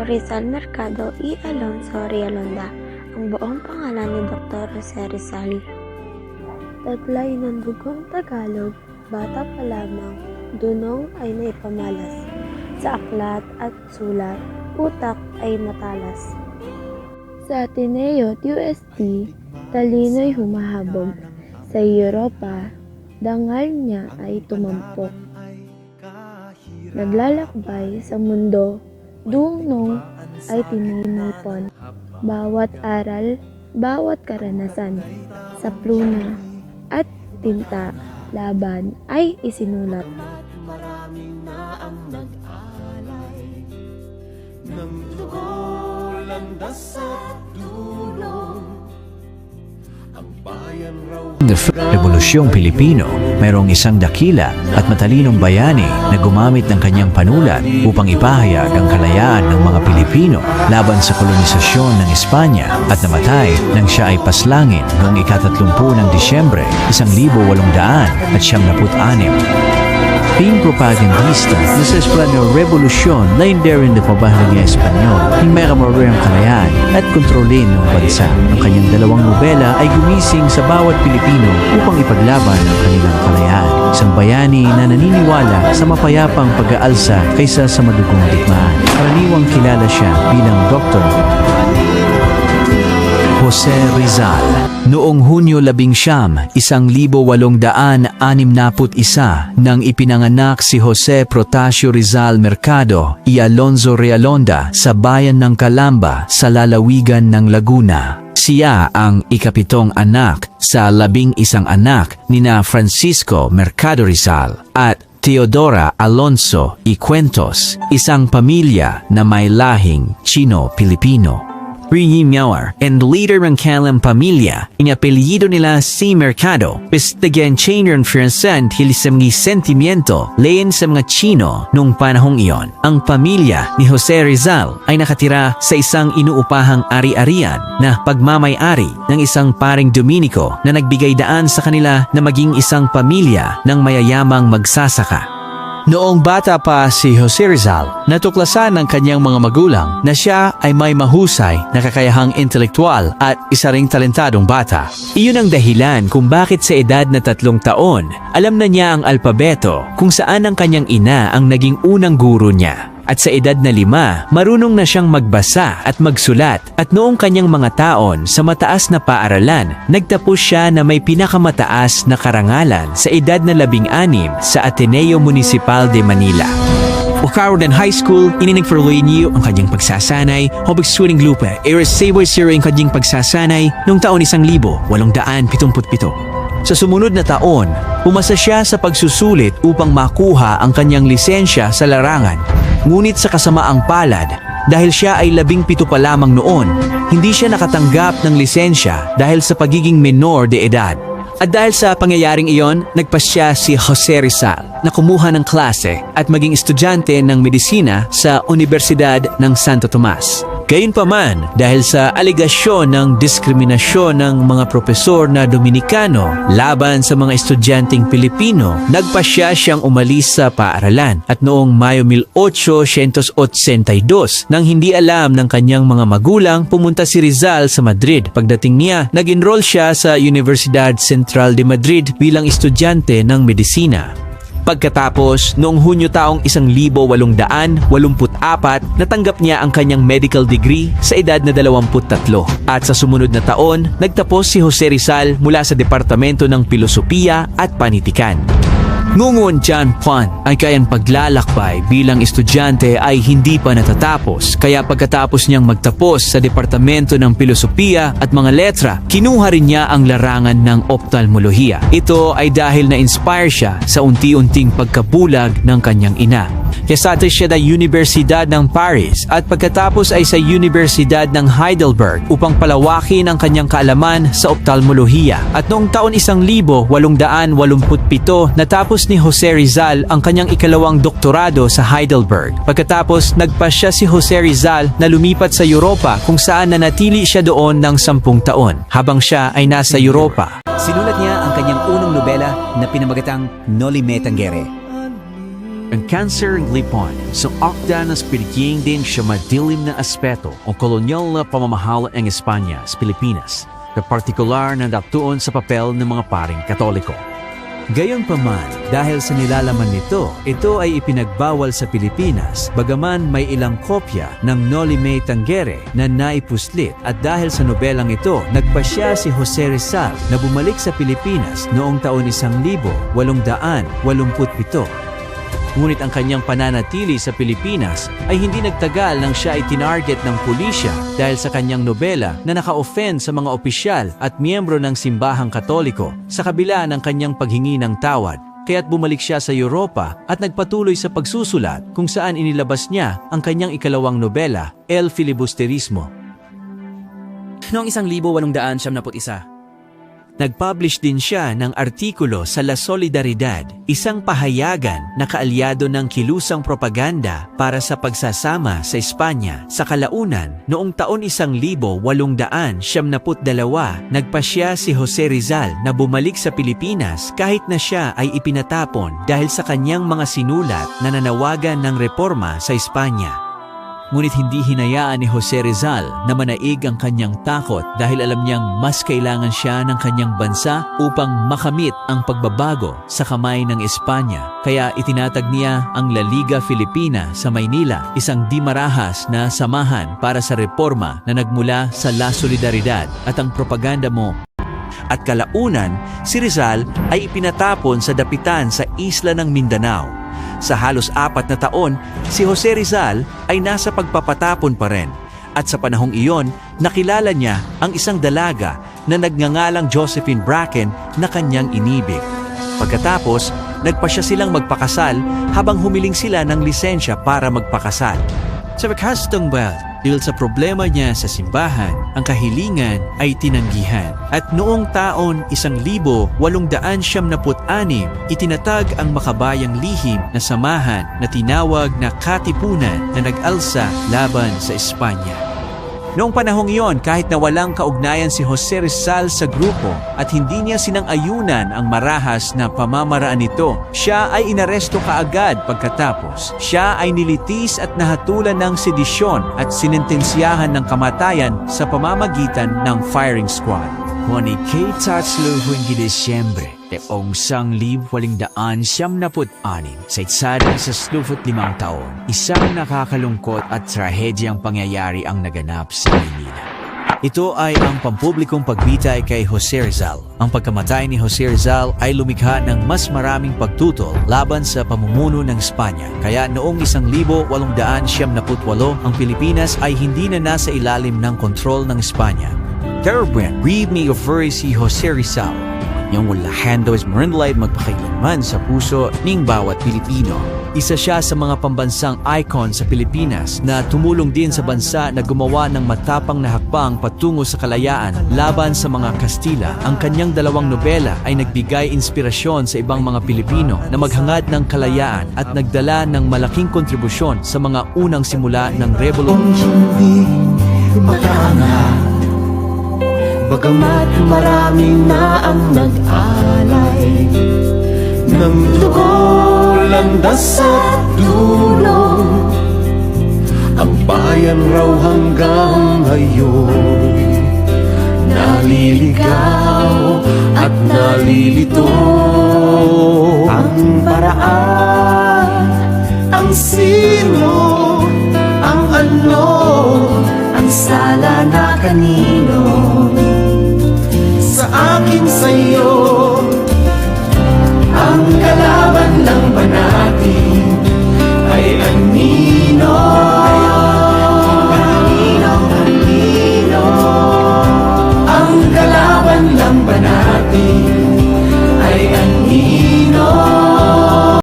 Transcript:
Rizal Mercado y Alonso Realonda, ang buong pangalan ni Dr. Jose Rizal. Taglay ng dugong Tagalog, bata pa lamang, dunong ay naipamalas. Sa aklat at sulat, utak ay matalas. Sa Ateneo at UST, talino'y humahabog. Sa Europa, dangal niya ay tumampok. Naglalakbay sa mundo, dunong ay tininipon. Bawat aral, bawat karanasan, sa pluna at tinta, laban ay isinulat. Maraming na ang nag-alay ng dugo, landas at dulong. Ang bayan raw Rebolusyong Pilipino, mayroong isang dakila at matalinong bayani na gumamit ng kanyang panulat upang ipahayag ang kalayaan ng mga Pilipino laban sa kolonisasyon ng Espanya at namatay nang siya ay paslangin noong ika-30 ng Disyembre 1896. Ping propagandista na sa Espanyol Revolusyon layindarin na pabahagi ng Espanyol ng may kamarurang kalayaan at kontrolin ng bansa. Ang kanyang dalawang nobela ay gumising sa bawat Pilipino upang ipaglaban ang kanilang kalayaan. Isang bayani na naniniwala sa mapayapang pag-aalsa kaysa sa madugong digmaan. Karaniwang kilala siya bilang Dr. Jose Rizal. Noong Hunyo 11, 1861 nang ipinanganak si Jose Protasio Rizal Mercado y Alonso Realonda sa bayan ng Calamba sa lalawigan ng Laguna. Siya ang ikapitong anak sa 11 anak nina Francisco Mercado Rizal at Teodora Alonso y Cuentos, isang pamilya na may lahing Chino-Pilipino. Riyimawar and leader ng kanilang pamilya, inapelyido nila si Mercado, pestagyan chainer Fransan hilisamngi sentimiento layan sa mga Chino noong panahong iyon. Ang pamilya ni Jose Rizal ay nakatira sa isang inuupahang ari-arian na pagmamay-ari ng isang paring Dominiko na nagbigay daan sa kanila na maging isang pamilya ng mayayamang magsasaka. Noong bata pa si Jose Rizal, natuklasan ng kanyang mga magulang na siya ay may mahusay na kakayahang intelektual at isa ring talentadong bata. Iyon ang dahilan kung bakit sa edad na 3 taon, alam na niya ang alpabeto kung saan ang kanyang ina ang naging unang guro niya. At sa edad na 5, marunong na siyang magbasa at magsulat at noong kanyang mga taon sa mataas na paaralan, nagtapos siya na may pinakamataas na karangalan sa edad na 16 sa Ateneo Municipal de Manila. Wakarodan High School, ininagforloy niyo ang kanyang pagsasanay, hobig suwing lupa, irasable zero ang kanyang pagsasanay noong taon 1877. Sa sumunod na taon, pumasa siya sa pagsusulit upang makuha ang kanyang lisensya sa larangan. Ngunit sa kasamaang palad, dahil siya ay 17 pa lamang noon, hindi siya nakatanggap ng lisensya dahil sa pagiging menor de edad. At dahil sa pangyayaring iyon, nagpasya si Jose Rizal na kumuha ng klase at maging estudyante ng medisina sa Universidad ng Santo Tomas. Gayunpaman, dahil sa aligasyon ng diskriminasyon ng mga profesor na Dominikano laban sa mga estudyanteng Pilipino, nagpasya siyang umalis sa paaralan at noong Mayo 1882, nang hindi alam ng kanyang mga magulang, pumunta si Rizal sa Madrid. Pagdating niya, nag-enroll siya sa Universidad Central de Madrid bilang estudyante ng medisina. Pagkatapos, noong Hunyo taong 1884, natanggap niya ang kanyang medical degree sa edad na 23. At sa sumunod na taon, nagtapos si Jose Rizal mula sa Departamento ng Pilosopiya at Panitikan. Ngungon John Juan ay kayang paglalakbay bilang estudyante ay hindi pa natatapos, kaya pagkatapos niyang magtapos sa Departamento ng Pilosopiya at mga letra, kinuha rin niya ang larangan ng ophthalmolohiya. Ito ay dahil na-inspire siya sa unti-unting pagkabulag ng kanyang ina. Kasati siya ng Universidad ng Paris at pagkatapos ay sa Universidad ng Heidelberg upang palawakin ang kanyang kaalaman sa ophthalmolohiya. At noong taon 1887, natapos ni Jose Rizal ang kanyang ikalawang doktorado sa Heidelberg. Pagkatapos, nagpasya si Jose Rizal na lumipat sa Europa kung saan nanatili siya doon ng 10 taon. Habang siya ay nasa Europa, sinulat niya ang kanyang unang nobela na pinamagatang Noli Me Tangere. Ang kanser ng lipon sa akda ng spiriting din siya madilim na aspeto o kolonyal na pamamahala ng Espanya sa Pilipinas, na partikular na datuon sa papel ng mga paring Katoliko. Gayunpaman, dahil sa nilalaman nito, ito ay ipinagbawal sa Pilipinas bagaman may ilang kopya ng Noli Me Tangere na naipuslit at dahil sa nobelang ito, nagpasya si Jose Rizal na bumalik sa Pilipinas noong taon 1887. Ngunit ang kanyang pananatili sa Pilipinas ay hindi nagtagal nang siya ay tinarget ng pulisya dahil sa kanyang nobela na naka-offend sa mga opisyal at miyembro ng simbahang Katoliko sa kabila ng kanyang paghingi ng tawad. Kaya't bumalik siya sa Europa at nagpatuloy sa pagsusulat kung saan inilabas niya ang kanyang ikalawang nobela, El Filibusterismo. Noong 1871, Nag-publish din siya ng artikulo sa La Solidaridad, isang pahayagan na kaalyado ng kilusang propaganda para sa pagsasama sa Espanya. Sa kalaunan, noong taon 1872, nagpasya si Jose Rizal na bumalik sa Pilipinas kahit na siya ay ipinatapon dahil sa kanyang mga sinulat na nanawagan ng reforma sa Espanya. Ngunit hindi hinayaan ni Jose Rizal na manaig ang kanyang takot dahil alam niyang mas kailangan siya ng kanyang bansa upang makamit ang pagbabago sa kamay ng Espanya. Kaya itinatag niya ang La Liga Filipina sa Maynila, isang di marahas na samahan para sa reforma na nagmula sa La Solidaridad at ang propaganda mo. At kalaunan, si Rizal ay ipinatapon sa dapitan sa isla ng Mindanao. Sa halos 4 na taon, si Jose Rizal ay nasa pagpapatapon pa rin. At sa panahong iyon, nakilala niya ang isang dalaga na nagngangalang Josephine Bracken na kanyang inibig. Pagkatapos, nagpasya silang magpakasal habang humiling sila ng lisensya para magpakasal. Sa wakastong dahil sa problema niya sa simbahan, ang kahilingan ay tinanggihan. At noong taon 1876, itinatag ang makabayang lihim na samahan na tinawag na Katipunan na nag-alsa laban sa Espanya. Noong panahong iyon, kahit na walang kaugnayan si Jose Rizal sa grupo at hindi niya sinang-ayunan ang marahas na pamamaraan nito, siya ay inaresto kaagad pagkatapos. Siya ay nilitis at nahatulan ng sedisyon at sinentensyahan ng kamatayan sa pamamagitan ng firing squad. Ngunit kay Tatslo huwing Disyembre, taong 1876 sa itsadang sa 35 taon, isang nakakalungkot at trahedyang pangyayari ang naganap sa Maynila. Ito ay ang pampublikong pagbitay kay Jose Rizal. Ang pagkamatay ni Jose Rizal ay lumikha ng mas maraming pagtutol laban sa pamumuno ng Espanya. Kaya noong 1878, ang Pilipinas ay hindi na nasa ilalim ng kontrol ng Espanya. Terbuan, read me of si Jose Rizal. Yung walahan daw is marinlay magpakailanman sa puso ng bawat Pilipino. Isa siya sa mga pambansang icon sa Pilipinas na tumulong din sa bansa na gumawa ng matapang na hakbang patungo sa kalayaan laban sa mga Kastila. Ang kanyang 2 nobela ay nagbigay inspirasyon sa ibang mga Pilipino na maghangad ng kalayaan at nagdala ng malaking kontribusyon sa mga unang simula ng revolusyon. Hindi makaangat, bagamat marami na ang nag-alay ng dugo, landas at dulong. Ang bayan raw hanggang ngayon naliligaw at nalilito. Ang paraan, ang sino, ang ano, ang sala na kanino. Sa akin sa'yo